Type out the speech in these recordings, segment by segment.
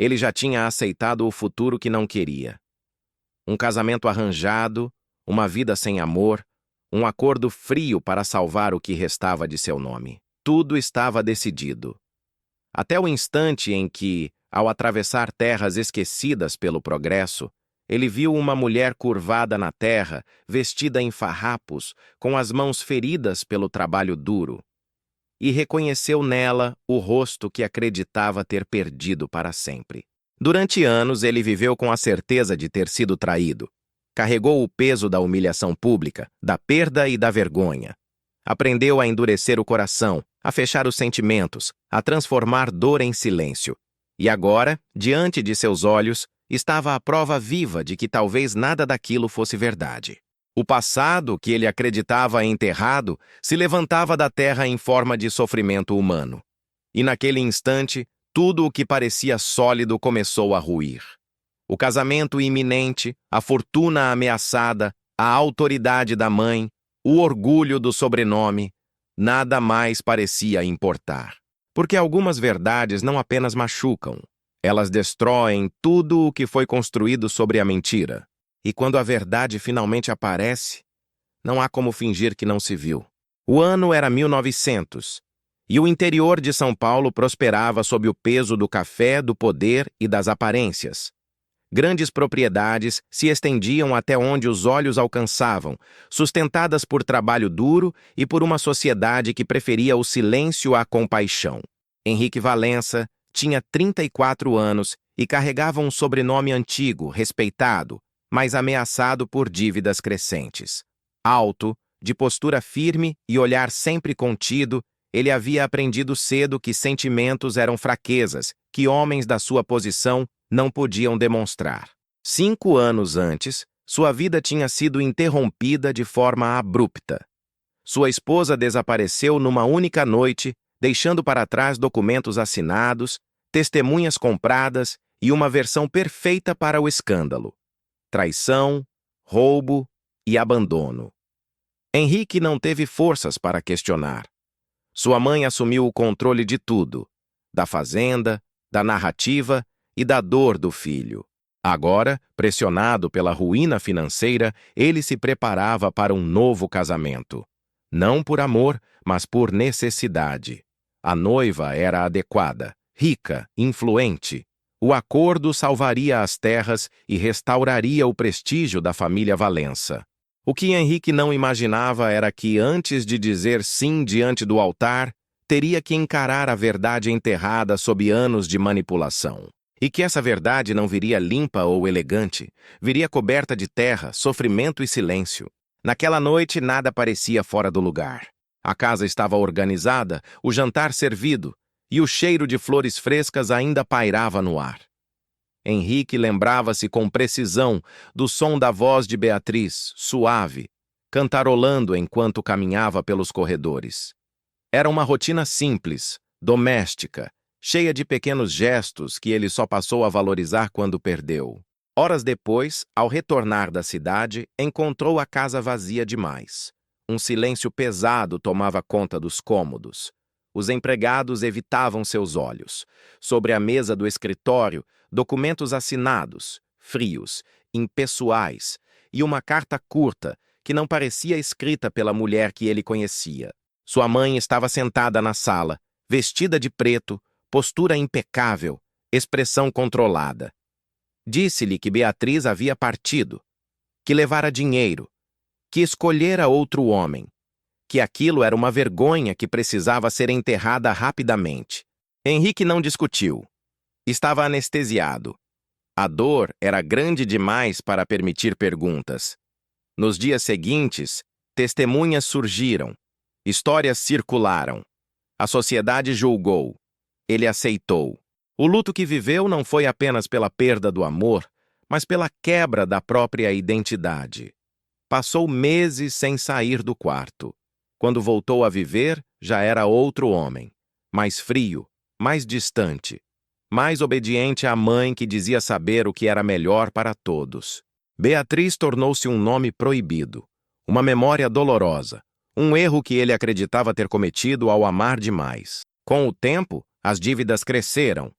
Ele já tinha aceitado o futuro que não queria. Um casamento arranjado, uma vida sem amor, um acordo frio para salvar o que restava de seu nome. Tudo estava decidido. Até o instante em que, ao atravessar terras esquecidas pelo progresso, ele viu uma mulher curvada na terra, vestida em farrapos, com as mãos feridas pelo trabalho duro, e reconheceu nela o rosto que acreditava ter perdido para sempre. Durante anos, ele viveu com a certeza de ter sido traído. Carregou o peso da humilhação pública, da perda e da vergonha. Aprendeu a endurecer o coração, a fechar os sentimentos, a transformar dor em silêncio. E agora, diante de seus olhos, estava a prova viva de que talvez nada daquilo fosse verdade. O passado, que ele acreditava enterrado, se levantava da terra em forma de sofrimento humano. E naquele instante, tudo o que parecia sólido começou a ruir. O casamento iminente, a fortuna ameaçada, a autoridade da mãe, o orgulho do sobrenome, nada mais parecia importar. Porque algumas verdades não apenas machucam, elas destroem tudo o que foi construído sobre a mentira. E quando a verdade finalmente aparece, não há como fingir que não se viu. O ano era 1900, e o interior de São Paulo prosperava sob o peso do café, do poder e das aparências. Grandes propriedades se estendiam até onde os olhos alcançavam, sustentadas por trabalho duro e por uma sociedade que preferia o silêncio à compaixão. Henrique Valença tinha 34 anos e carregava um sobrenome antigo, respeitado, mas ameaçado por dívidas crescentes. Alto, de postura firme e olhar sempre contido, ele havia aprendido cedo que sentimentos eram fraquezas, que homens da sua posição não podiam demonstrar. 5 anos antes, sua vida tinha sido interrompida de forma abrupta. Sua esposa desapareceu numa única noite, deixando para trás documentos assinados, testemunhas compradas e uma versão perfeita para o escândalo. Traição, roubo e abandono. Henrique não teve forças para questionar. Sua mãe assumiu o controle de tudo, da fazenda, da narrativa e da dor do filho. Agora, pressionado pela ruína financeira, ele se preparava para um novo casamento. Não por amor, mas por necessidade. A noiva era adequada, rica, influente. O acordo salvaria as terras e restauraria o prestígio da família Valença. O que Henrique não imaginava era que, antes de dizer sim diante do altar, teria que encarar a verdade enterrada sob anos de manipulação. E que essa verdade não viria limpa ou elegante, viria coberta de terra, sofrimento e silêncio. Naquela noite, nada parecia fora do lugar. A casa estava organizada, o jantar servido, e o cheiro de flores frescas ainda pairava no ar. Henrique lembrava-se com precisão do som da voz de Beatriz, suave, cantarolando enquanto caminhava pelos corredores. Era uma rotina simples, doméstica, cheia de pequenos gestos que ele só passou a valorizar quando perdeu. Horas depois, ao retornar da cidade, encontrou a casa vazia demais. Um silêncio pesado tomava conta dos cômodos. Os empregados evitavam seus olhos. Sobre a mesa do escritório, documentos assinados, frios, impessoais, e uma carta curta que não parecia escrita pela mulher que ele conhecia. Sua mãe estava sentada na sala, vestida de preto, postura impecável, expressão controlada. Disse-lhe que Beatriz havia partido, que levara dinheiro, que escolhera outro homem, que aquilo era uma vergonha que precisava ser enterrada rapidamente. Henrique não discutiu. Estava anestesiado. A dor era grande demais para permitir perguntas. Nos dias seguintes, testemunhas surgiram, histórias circularam. A sociedade julgou. Ele aceitou. O luto que viveu não foi apenas pela perda do amor, mas pela quebra da própria identidade. Passou meses sem sair do quarto. Quando voltou a viver, já era outro homem, mais frio, mais distante, mais obediente à mãe que dizia saber o que era melhor para todos. Beatriz tornou-se um nome proibido, uma memória dolorosa, um erro que ele acreditava ter cometido ao amar demais. Com o tempo, as dívidas cresceram.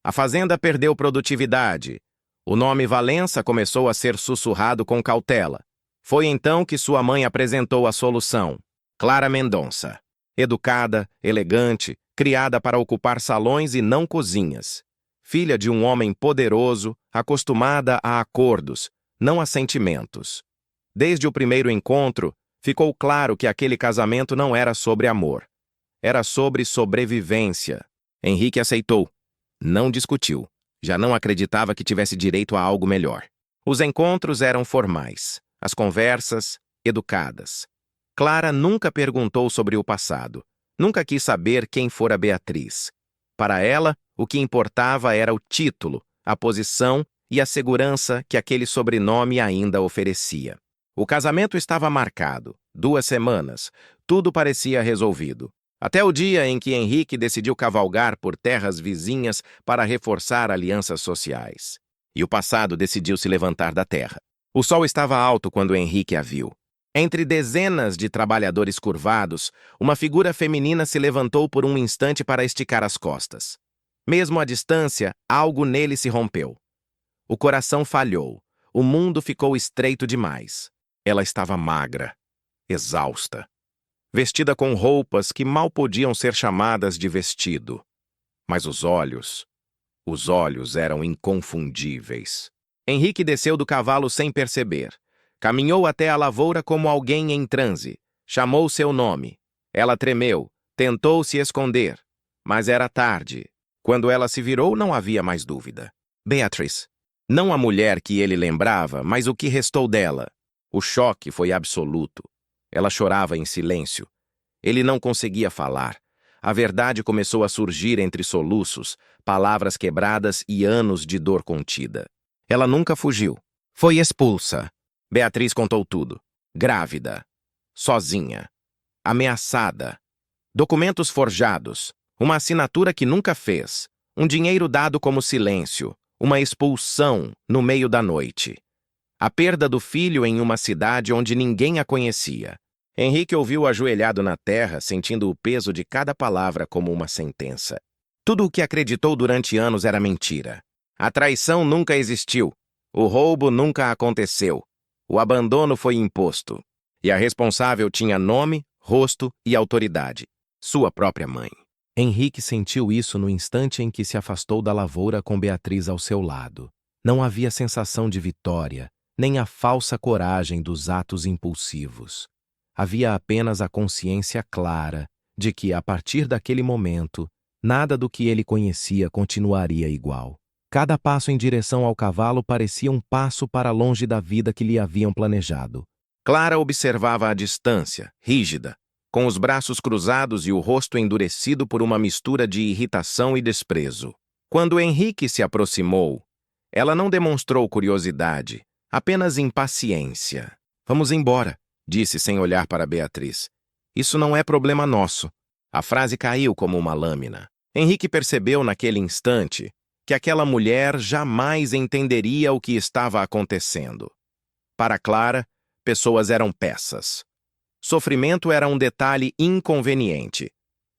A fazenda perdeu produtividade. O nome Valença começou a ser sussurrado com cautela. Foi então que sua mãe apresentou a solução. Clara Mendonça. Educada, elegante, criada para ocupar salões e não cozinhas. Filha de um homem poderoso, acostumada a acordos, não a sentimentos. Desde o primeiro encontro, ficou claro que aquele casamento não era sobre amor. Era sobre sobrevivência. Henrique aceitou. Não discutiu. Já não acreditava que tivesse direito a algo melhor. Os encontros eram formais, as conversas, educadas. Clara nunca perguntou sobre o passado. Nunca quis saber quem fora Beatriz. Para ela, o que importava era o título, a posição e a segurança que aquele sobrenome ainda oferecia. O casamento estava marcado. 2 semanas. Tudo parecia resolvido. Até o dia em que Henrique decidiu cavalgar por terras vizinhas para reforçar alianças sociais. E o passado decidiu se levantar da terra. O sol estava alto quando Henrique a viu. Entre dezenas de trabalhadores curvados, uma figura feminina se levantou por um instante para esticar as costas. Mesmo à distância, algo nele se rompeu. O coração falhou. O mundo ficou estreito demais. Ela estava magra, exausta, vestida com roupas que mal podiam ser chamadas de vestido. Mas os olhos eram inconfundíveis. Henrique desceu do cavalo sem perceber. Caminhou até a lavoura como alguém em transe. Chamou seu nome. Ela tremeu, tentou se esconder. Mas era tarde. Quando ela se virou, não havia mais dúvida. Beatriz. Não a mulher que ele lembrava, mas o que restou dela. O choque foi absoluto. Ela chorava em silêncio. Ele não conseguia falar. A verdade começou a surgir entre soluços, palavras quebradas e anos de dor contida. Ela nunca fugiu. Foi expulsa. Beatriz contou tudo. Grávida. Sozinha. Ameaçada. Documentos forjados. Uma assinatura que nunca fez. Um dinheiro dado como silêncio. Uma expulsão no meio da noite. A perda do filho em uma cidade onde ninguém a conhecia. Henrique ouviu ajoelhado na terra, sentindo o peso de cada palavra como uma sentença. Tudo o que acreditou durante anos era mentira. A traição nunca existiu. O roubo nunca aconteceu. O abandono foi imposto. E a responsável tinha nome, rosto e autoridade. Sua própria mãe. Henrique sentiu isso no instante em que se afastou da lavoura com Beatriz ao seu lado. Não havia sensação de vitória, nem a falsa coragem dos atos impulsivos. Havia apenas a consciência clara de que, a partir daquele momento, nada do que ele conhecia continuaria igual. Cada passo em direção ao cavalo parecia um passo para longe da vida que lhe haviam planejado. Clara observava à distância, rígida, com os braços cruzados e o rosto endurecido por uma mistura de irritação e desprezo. Quando Henrique se aproximou, ela não demonstrou curiosidade, apenas impaciência. Vamos embora, disse sem olhar para Beatriz. Isso não é problema nosso. A frase caiu como uma lâmina. Henrique percebeu naquele instante que aquela mulher jamais entenderia o que estava acontecendo. Para Clara, pessoas eram peças. Sofrimento era um detalhe inconveniente.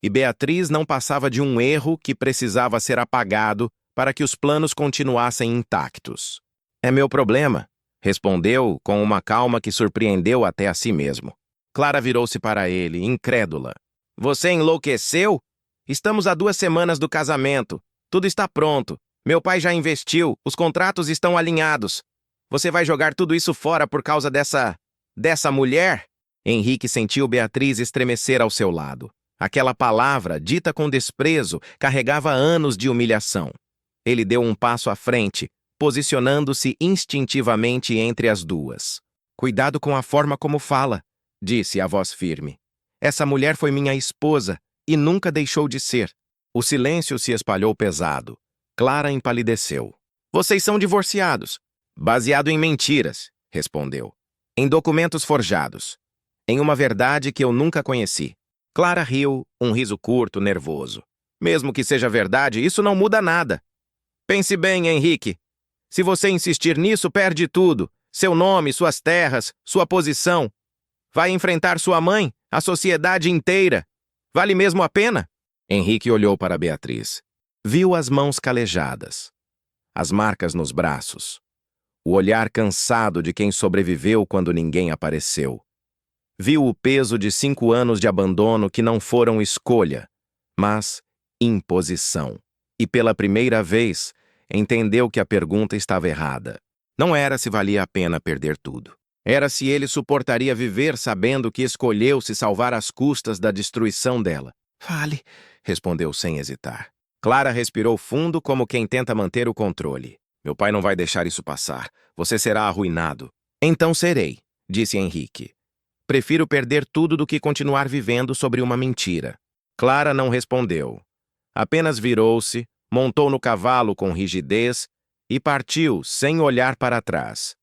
E Beatriz não passava de um erro que precisava ser apagado para que os planos continuassem intactos. É meu problema, respondeu com uma calma que surpreendeu até a si mesmo. Clara virou-se para ele, incrédula. Você enlouqueceu? Estamos a 2 semanas do casamento. Tudo está pronto. Meu pai já investiu. Os contratos estão alinhados. Você vai jogar tudo isso fora por causa dessa mulher? Henrique sentiu Beatriz estremecer ao seu lado. Aquela palavra, dita com desprezo, carregava anos de humilhação. Ele deu um passo à frente, posicionando-se instintivamente entre as duas. Cuidado com a forma como fala, disse a voz firme. Essa mulher foi minha esposa e nunca deixou de ser. O silêncio se espalhou pesado. Clara empalideceu. Vocês são divorciados. Baseado em mentiras, respondeu. Em documentos forjados. Em uma verdade que eu nunca conheci. Clara riu, um riso curto, nervoso. Mesmo que seja verdade, isso não muda nada. Pense bem, Henrique. Se você insistir nisso, perde tudo. Seu nome, suas terras, sua posição. Vai enfrentar sua mãe, a sociedade inteira. Vale mesmo a pena? Henrique olhou para Beatriz. Viu as mãos calejadas, as marcas nos braços, o olhar cansado de quem sobreviveu quando ninguém apareceu. Viu o peso de 5 anos de abandono que não foram escolha, mas imposição. E pela primeira vez, entendeu que a pergunta estava errada. Não era se valia a pena perder tudo. Era se ele suportaria viver sabendo que escolheu se salvar às custas da destruição dela. Fale, respondeu sem hesitar. Clara respirou fundo como quem tenta manter o controle. Meu pai não vai deixar isso passar. Você será arruinado. Então serei, disse Henrique. Prefiro perder tudo do que continuar vivendo sobre uma mentira. Clara não respondeu. Apenas virou-se, montou no cavalo com rigidez e partiu sem olhar para trás.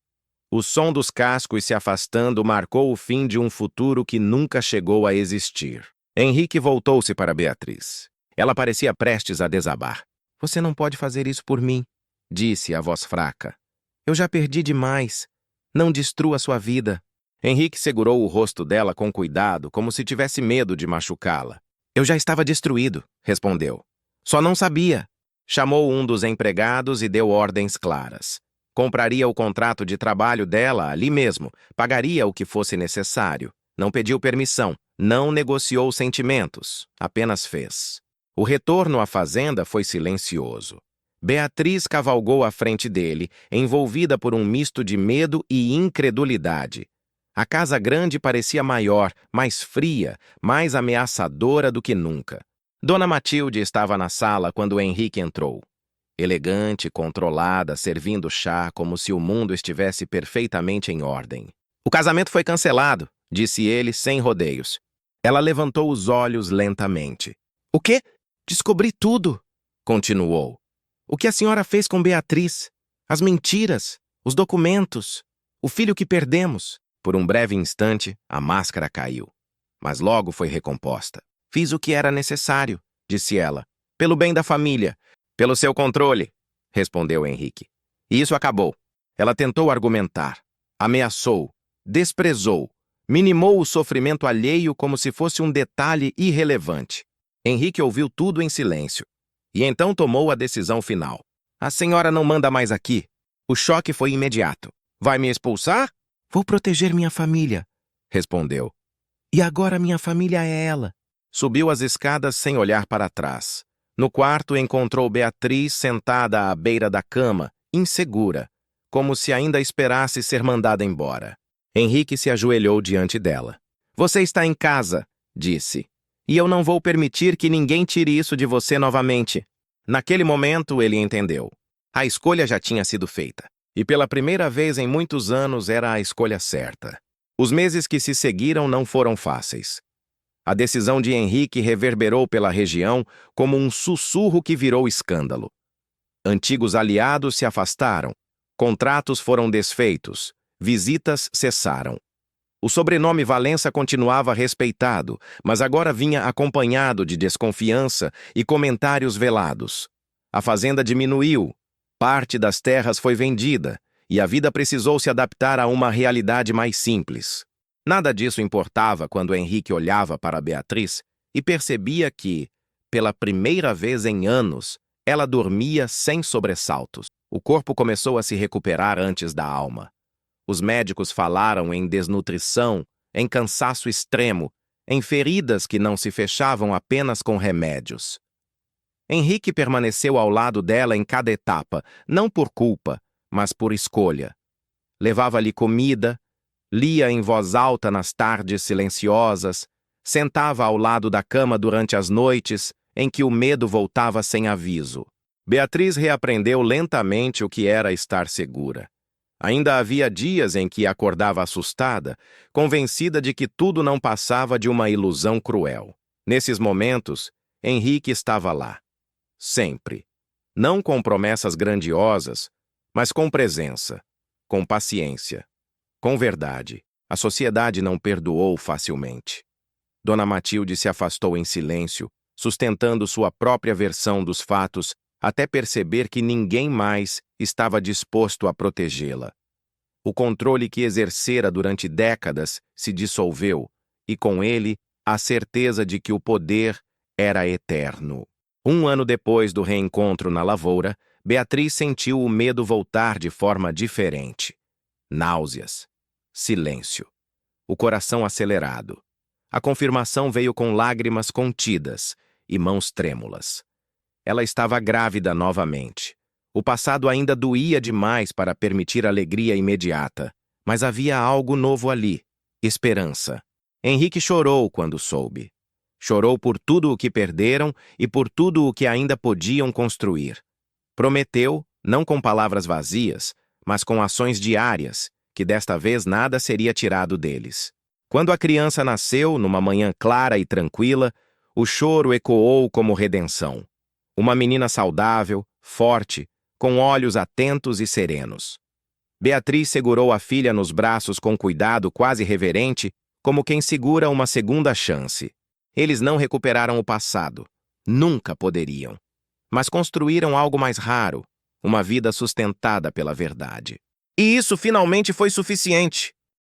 O som dos cascos se afastando marcou o fim de um futuro que nunca chegou a existir. Henrique voltou-se para Beatriz. Ela parecia prestes a desabar. Você não pode fazer isso por mim, disse a voz fraca. Eu já perdi demais. Não destrua sua vida. Henrique segurou o rosto dela com cuidado, como se tivesse medo de machucá-la. Eu já estava destruído, respondeu. Só não sabia. Chamou um dos empregados e deu ordens claras. Compraria o contrato de trabalho dela ali mesmo, pagaria o que fosse necessário. Não pediu permissão, não negociou sentimentos, apenas fez. O retorno à fazenda foi silencioso. Beatriz cavalgou à frente dele, envolvida por um misto de medo e incredulidade. A casa grande parecia maior, mais fria, mais ameaçadora do que nunca. Dona Matilde estava na sala quando Henrique entrou. Elegante, controlada, servindo chá como se o mundo estivesse perfeitamente em ordem. O casamento foi cancelado, disse ele sem rodeios. Ela levantou os olhos lentamente. O quê? Descobri tudo, continuou. O que a senhora fez com Beatriz? As mentiras, os documentos, o filho que perdemos. Por um breve instante, a máscara caiu. Mas logo foi recomposta. Fiz o que era necessário, disse ela. Pelo bem da família. Pelo seu controle, respondeu Henrique. E isso acabou. Ela tentou argumentar. Ameaçou. Desprezou. Minimou o sofrimento alheio como se fosse um detalhe irrelevante. Henrique ouviu tudo em silêncio. E então tomou a decisão final. A senhora não manda mais aqui. O choque foi imediato. Vai me expulsar? Vou proteger minha família, respondeu. E agora minha família é ela. Subiu as escadas sem olhar para trás. No quarto encontrou Beatriz sentada à beira da cama, insegura, como se ainda esperasse ser mandada embora. Henrique se ajoelhou diante dela. Você está em casa, disse. E eu não vou permitir que ninguém tire isso de você novamente. Naquele momento, ele entendeu. A escolha já tinha sido feita. E pela primeira vez em muitos anos era a escolha certa. Os meses que se seguiram não foram fáceis. A decisão de Henrique reverberou pela região como um sussurro que virou escândalo. Antigos aliados se afastaram, contratos foram desfeitos, visitas cessaram. O sobrenome Valença continuava respeitado, mas agora vinha acompanhado de desconfiança e comentários velados. A fazenda diminuiu. Parte das terras foi vendida, e a vida precisou se adaptar a uma realidade mais simples. Nada disso importava quando Henrique olhava para Beatriz e percebia que, pela primeira vez em anos, ela dormia sem sobressaltos. O corpo começou a se recuperar antes da alma. Os médicos falaram em desnutrição, em cansaço extremo, em feridas que não se fechavam apenas com remédios. Henrique permaneceu ao lado dela em cada etapa, não por culpa, mas por escolha. Levava-lhe comida, lia em voz alta nas tardes silenciosas, sentava ao lado da cama durante as noites em que o medo voltava sem aviso. Beatriz reaprendeu lentamente o que era estar segura. Ainda havia dias em que acordava assustada, convencida de que tudo não passava de uma ilusão cruel. Nesses momentos, Henrique estava lá. Sempre. Não com promessas grandiosas, mas com presença, com paciência, com verdade. A sociedade não perdoou facilmente. Dona Matilde se afastou em silêncio, sustentando sua própria versão dos fatos, até perceber que ninguém mais estava disposto a protegê-la. O controle que exercera durante décadas se dissolveu, e com ele a certeza de que o poder era eterno. Um ano depois do reencontro na lavoura, Beatriz sentiu o medo voltar de forma diferente. Náuseas. Silêncio. O coração acelerado. A confirmação veio com lágrimas contidas e mãos trêmulas. Ela estava grávida novamente. O passado ainda doía demais para permitir alegria imediata, mas havia algo novo ali: esperança. Henrique chorou quando soube. Chorou por tudo o que perderam e por tudo o que ainda podiam construir. Prometeu, não com palavras vazias, mas com ações diárias, que desta vez nada seria tirado deles. Quando a criança nasceu, numa manhã clara e tranquila, o choro ecoou como redenção. Uma menina saudável, forte, com olhos atentos e serenos. Beatriz segurou a filha nos braços com cuidado quase reverente, como quem segura uma segunda chance. Eles não recuperaram o passado. Nunca poderiam. Mas construíram algo mais raro, uma vida sustentada pela verdade. E isso finalmente foi suficiente.